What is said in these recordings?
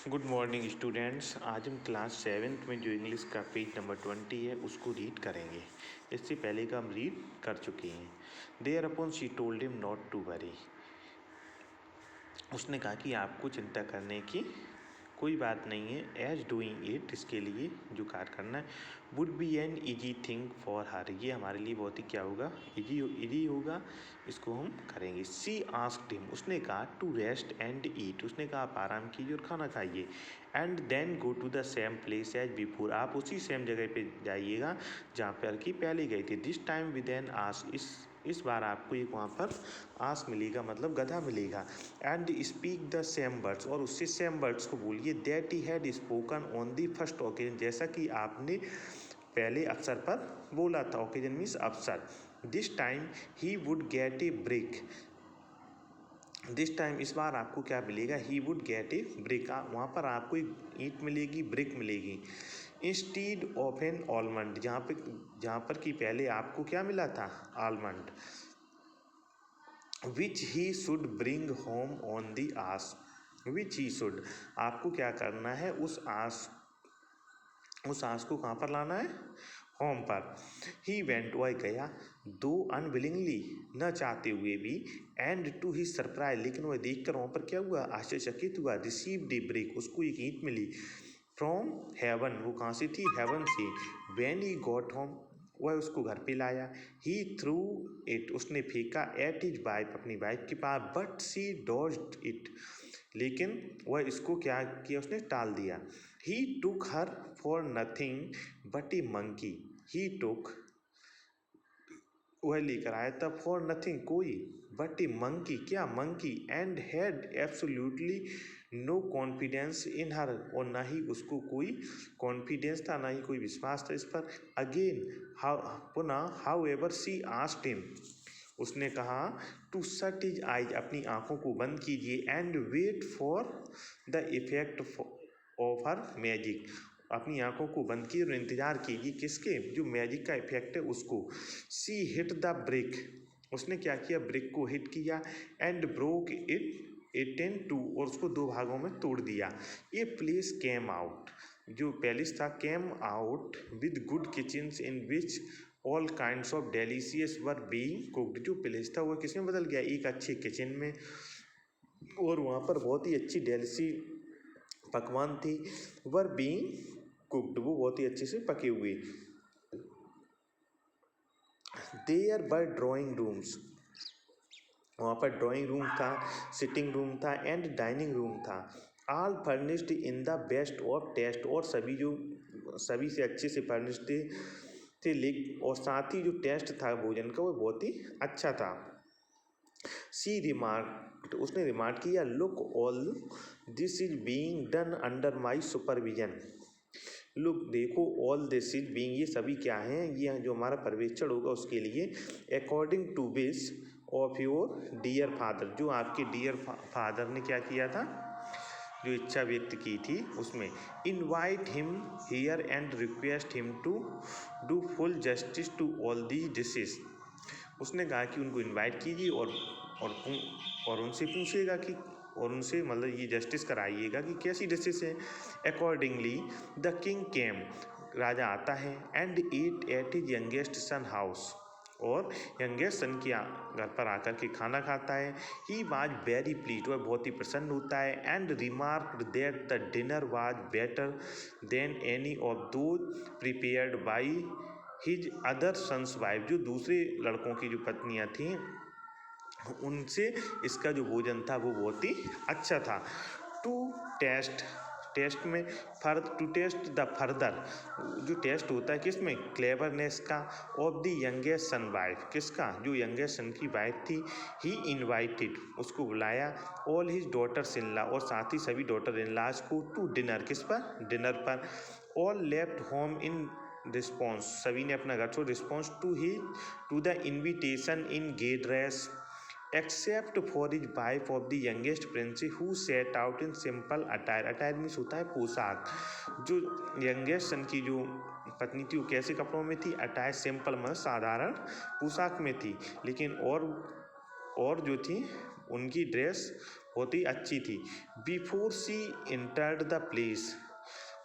Good morning students. आज हम class 7th में जो इंग्लिश का पेज नंबर 20 है उसको रीड करेंगे। इससे पहले का हम रीड कर चुके हैं। Thereupon she told him not to worry. उसने कहा कि आपको चिंता करने की कोई बात नहीं है। एज डूइंग इट, इसके लिए जो कार्य करना है, would be an easy thing for her, ये हमारे लिए बहुत ही क्या होगा, ईजी होगा, इसको हम करेंगे। सी आस्क्ड हिम, उसने कहा टू रेस्ट एंड ईट, उसने कहा आप आराम कीजिए और खाना खाइए। And then go to the same place as before, आप उसी सेम जगह पे जाइएगा जहाँ पर कि पहले गए थे। दिस टाइम विद एन आस, इस बार आपको एक वहाँ पर आस मिलेगा, मतलब गधा मिलेगा। And speak the same words, और उससे सेम वर्ड्स को बोलिए that he had spoken on the first occasion, जैसा कि आपने पहले अवसर पर बोला था। ओकेजन मीन्स अवसर। This time he would get a break, this time इस बार आपको क्या मिलेगा, he would get a break, वहाँ पर आपको एक ईंट मिलेगी, ब्रेक मिलेगी। इंस्टीड ऑफ एन आलमंड, जहाँ पर कि पहले आपको क्या मिला था, almond. Which he should bring home on the ass, which he should, आपको क्या करना है, उस आस को कहाँ पर लाना है, होम पर। ही वेंट, वह गया, दो अनविलिंगली, न चाहते हुए भी, एंड टू ही सरप्राइज, लेकिन वह देखकर वहाँ पर क्या हुआ, आश्चर्यचकित हुआ। रिसीव्ड ए ब्रेक, उसको एक ईंट मिली। फ्रॉम हेवन, वो कहाँ से थी, हेवन से। व्हेन ही गॉट होम, वह उसको घर पे लाया। ही थ्रू इट, उसने फेंका। एट हिज वाइफ, अपनी वाइफ के पास। बट सी डॉज्ड इट, लेकिन वह इसको क्या किया, उसने टाल दिया। He took her for nothing but a monkey, he took, वह लेकर आया था, फॉर नथिंग, कोई, बट ए मंकी, क्या, monkey. And had absolutely no confidence in her, और ना ही उसको कोई कॉन्फिडेंस था, ना ही कोई विश्वास था इस पर। अगेन, पुनः, how ever see asked him, उसने कहा टू शट हिज आइज, अपनी आंखों को बंद कीजिए। And wait for the effect of her magic, अपनी आंखों को बंद कीजिए और इंतजार कीजिए किसके, जो मैजिक का इफेक्ट है उसको। सी हिट द ब्रेक, उसने क्या किया, ब्रेक को हिट किया। And broke it in two, और उसको दो भागों में तोड़ दिया। ए प्लेस केम आउट, जो पैलेस था, came out with good kitchens in which all kinds of delicious were being cooked, जो प्लेस था वह किस में बदल गया, एक अच्छे किचन में, और वहाँ पर बहुत ही अच्छी डेलिसी पकवान थी। वर बीइंग कुक्ड, वो बहुत ही अच्छे से पके हुए। देयर वर ड्राइंग रूम्स, वहाँ पर ड्राइंग रूम था, सिटिंग रूम था, एंड डाइनिंग रूम था। All furnished in the best of taste, और सभी से अच्छे से फर्निश्ड थे लेकिन, और साथ ही जो टेस्ट था भोजन का वो बहुत ही अच्छा था। सी रिमार्क, उसने रिमार्क किया, look all this is being done under my supervision, look, देखो, ऑल दिस इज बीइंग, ये सभी क्या हैं, ये जो हमारा पर्यवेक्षण होगा उसके लिए। According to wish of your dear father, जो आपके डियर फादर ने क्या किया था, जो इच्छा व्यक्त की थी उसमें। Invite him here and request him to do full justice to all the dishes, उसने कहा कि उनको इनवाइट कीजिए और उनसे पूछिएगा कि, और उनसे मतलब ये जस्टिस कराइएगा कि कैसी डिशेस हैं। अकॉर्डिंगली द किंग केम, राजा आता है। And eat at his youngest son house, और यंगेस्ट सन के घर पर आकर के खाना खाता है। ही वाज वेरी प्लीज, वह बहुत ही प्रसन्न होता है। And remarked that the dinner was better than any of those prepared by his other sons wife, जो दूसरे लड़कों की जो पत्नियां थीं उनसे इसका जो भोजन था वो बहुत ही अच्छा था। टू टेस्ट में टू टेस्ट द फर्दर, जो टेस्ट होता है किसमें, क्लेवरनेस का, of the youngest son wife, किसका, जो यंगेस्ट सन की वाइफ थी। ही इनवाइटेड, उसको बुलाया। All his daughters in law, और साथ ही सभी डॉटर इन लॉज को, टू डिनर, किस पर, डिनर पर। All left home in response, सभी ने अपना घर छोड़, response to the invitation in gay dress, except for his wife of the youngest prince who set out in simple attire, attire means होता है पोशाक, जो यंगेस्ट सन की जो पत्नी थी वो कैसे कपड़ों में थी, अटायर सिंपल मतलब साधारण पोशाक में थी, लेकिन और जो थी उनकी ड्रेस बहुत ही अच्छी थी। Before she entered the place,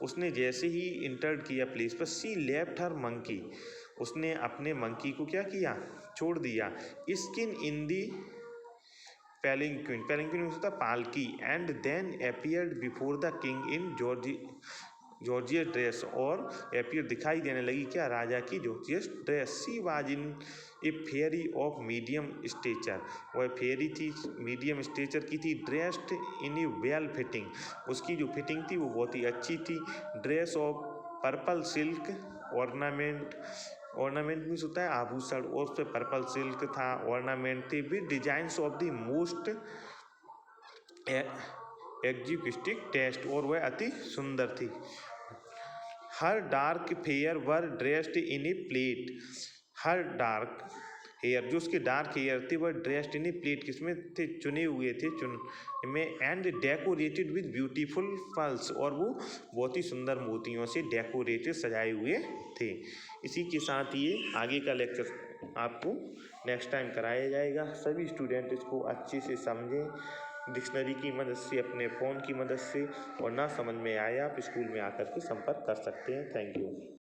उसने जैसे ही इंटर्ड किया प्लेस पर, सी लेफ्ट हर मंकी, उसने अपने मंकी को क्या किया, छोड़ दिया। स्किन इन दी पैलिंक्विन, पैलिंक्विन होता है पालकी, and then appeared before the king in gorgeous dress, और अपीयर दिखाई देने लगी क्या, राजा की gorgeous dress. She was in a fairy of medium stature, वह फेयरी थी, मीडियम स्टेचर की थी। Dressed in a well fitting, उसकी जो फिटिंग थी वो बहुत ही अच्छी थी। Dress of purple silk ornament, ornament means होता है आभूषण, और उस पर पर्पल सिल्क था, ऑर्नामेंट थी with designs of the most executive taste, और वह अति सुंदर थी। Her dark fair were dressed in a plait, her dark hair, जो उसके डार्क हेयर थे वह ड्रेस्ड इन ए प्लेट, किसमें थे, चुने हुए थे, चुन में, and decorated with beautiful pearls, और वो बहुत ही सुंदर मोतियों से डेकोरेटेड सजाए हुए थे। इसी के साथ ये आगे का लेक्चर आपको नेक्स्ट टाइम कराया जाएगा। सभी स्टूडेंट इसको अच्छे से समझें, डिक्शनरी की मदद से, अपने फ़ोन की मदद से, और ना समझ में आए आप स्कूल में आकर के संपर्क कर सकते हैं। Thank you.